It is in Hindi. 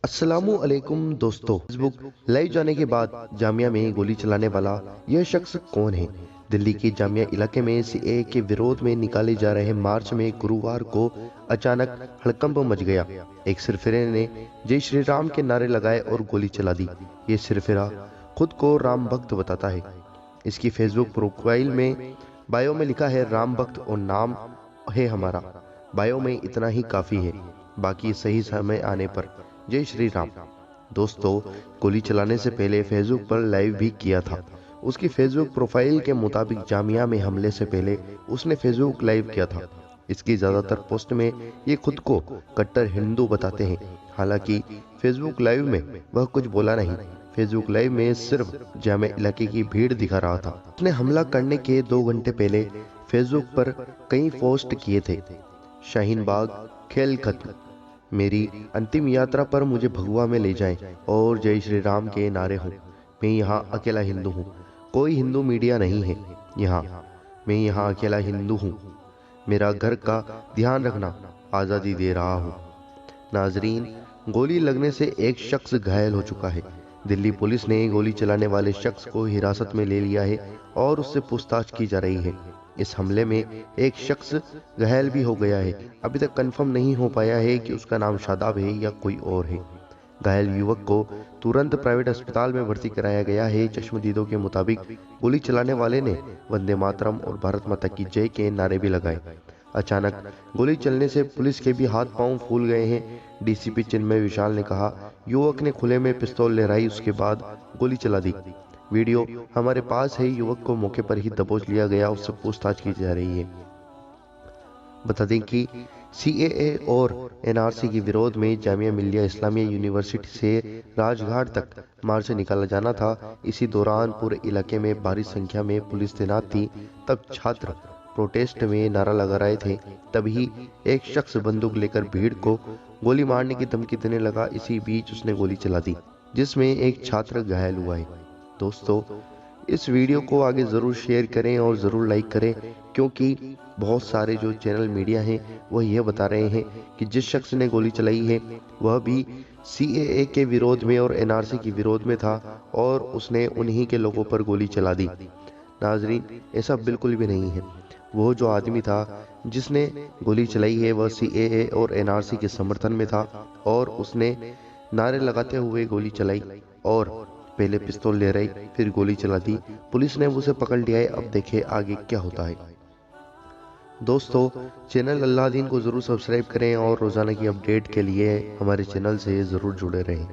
अस्सलामु अलैकुम दोस्तों। फेसबुक लाइव जाने के बाद जामिया में गोली चलाने वाला यह शख्स कौन है? दिल्ली के जामिया इलाके में सीएए के विरोध में निकाले जा रहे मार्च में गुरुवार को अचानक हड़कंप मच गया। एक सिरफिरे ने जय श्री राम के नारे लगाए और गोली चला दी। ये सिरफिरा खुद को राम भक्त बताता है। इसकी फेसबुक प्रोफाइल में बायो में लिखा है राम भक्त और नाम है हमारा। बायो में इतना ही काफी है, बाकी सही समय आने पर जय श्री राम। दोस्तों, गोली चलाने से पहले फेसबुक पर लाइव भी किया था। उसकी फेसबुक प्रोफाइल के मुताबिक जामिया में हमले से पहले उसने फेसबुक लाइव किया था। इसकी ज्यादातर पोस्ट में ये खुद को कट्टर हिंदू बताते हैं। हालांकि फेसबुक लाइव में वह कुछ बोला नहीं। फेसबुक लाइव में सिर्फ जामिया इलाके की भीड़ दिखा रहा था। उसने हमला करने के 2 घंटे पहले फेसबुक पर कई पोस्ट किए थे। शाहीन बाग खेल खत्म, मेरी अंतिम यात्रा पर मुझे भगवा में ले जाएं और जय श्री राम के नारे हों। मैं यहाँ अकेला हिंदू हूँ, कोई हिंदू मीडिया नहीं है यहाँ। मैं यहाँ अकेला हिंदू हूँ, मेरा घर का ध्यान रखना, आज़ादी दे रहा हूँ। नाजरीन, गोली लगने से एक शख्स घायल हो चुका है। दिल्ली पुलिस ने गोली चलाने वाले शख्स को हिरासत में ले लिया है और उससे पूछताछ की जा रही है। इस हमले में एक शख्स घायल भी हो गया है। अभी तक कंफर्म नहीं हो पाया है कि उसका नाम शादाब है या कोई और है। घायल युवक को तुरंत प्राइवेट अस्पताल में भर्ती कराया गया है। चश्मदीदों के मुताबिक गोली चलाने वाले ने वंदे मातरम और भारत माता की जय के नारे भी लगाए। अचानक गोली चलने से पुलिस के भी हाथ पांव फूल गए हैं। डीसीपी चिन्मय विशाल ने कहा, युवक ने खुले में पिस्तौल लहराई, उसके बाद गोली चला दी। वीडियो हमारे पास है। युवक को मौके पर ही दबोच लिया गया, उससे पूछताछ की जा रही है। बता दें कि सीएए और एनआरसी के विरोध में जामिया मिल्लिया इस्लामिया यूनिवर्सिटी से राजघाट तक मार्च निकाला जाना था। इसी दौरान पूरे इलाके में भारी संख्या में पुलिस तैनात थी। तब छात्र प्रोटेस्ट में नारा लगा रहे थे। तभी एक शख्स बंदूक लेकर भीड़ को गोली मारने की धमकी देने लगा। इसी बीच उसने गोली चला दी, जिसमें एक छात्र घायल हुआ है। दोस्तों, इस वीडियो को आगे ज़रूर शेयर करें और ज़रूर लाइक करें, क्योंकि बहुत सारे जो चैनल मीडिया हैं वह यह बता रहे हैं कि जिस शख्स ने गोली चलाई है वह भी सीएए के विरोध में और एनआरसी के विरोध में था और उसने उन्हीं के लोगों पर गोली चला दी। नाजरीन, ऐसा बिल्कुल भी नहीं है। वो जो आदमी था जिसने गोली चलाई है वह सीएए और एनआरसी के समर्थन में था और उसने नारे लगाते हुए गोली चलाई और पहले पिस्तौल ले रही, फिर गोली चला दी। पुलिस ने उसे पकड़ लिया है। अब देखें आगे क्या होता है। दोस्तों, चैनल अल्लाह दीन को ज़रूर सब्सक्राइब करें और रोज़ाना की अपडेट के लिए हमारे चैनल से ज़रूर जुड़े रहें।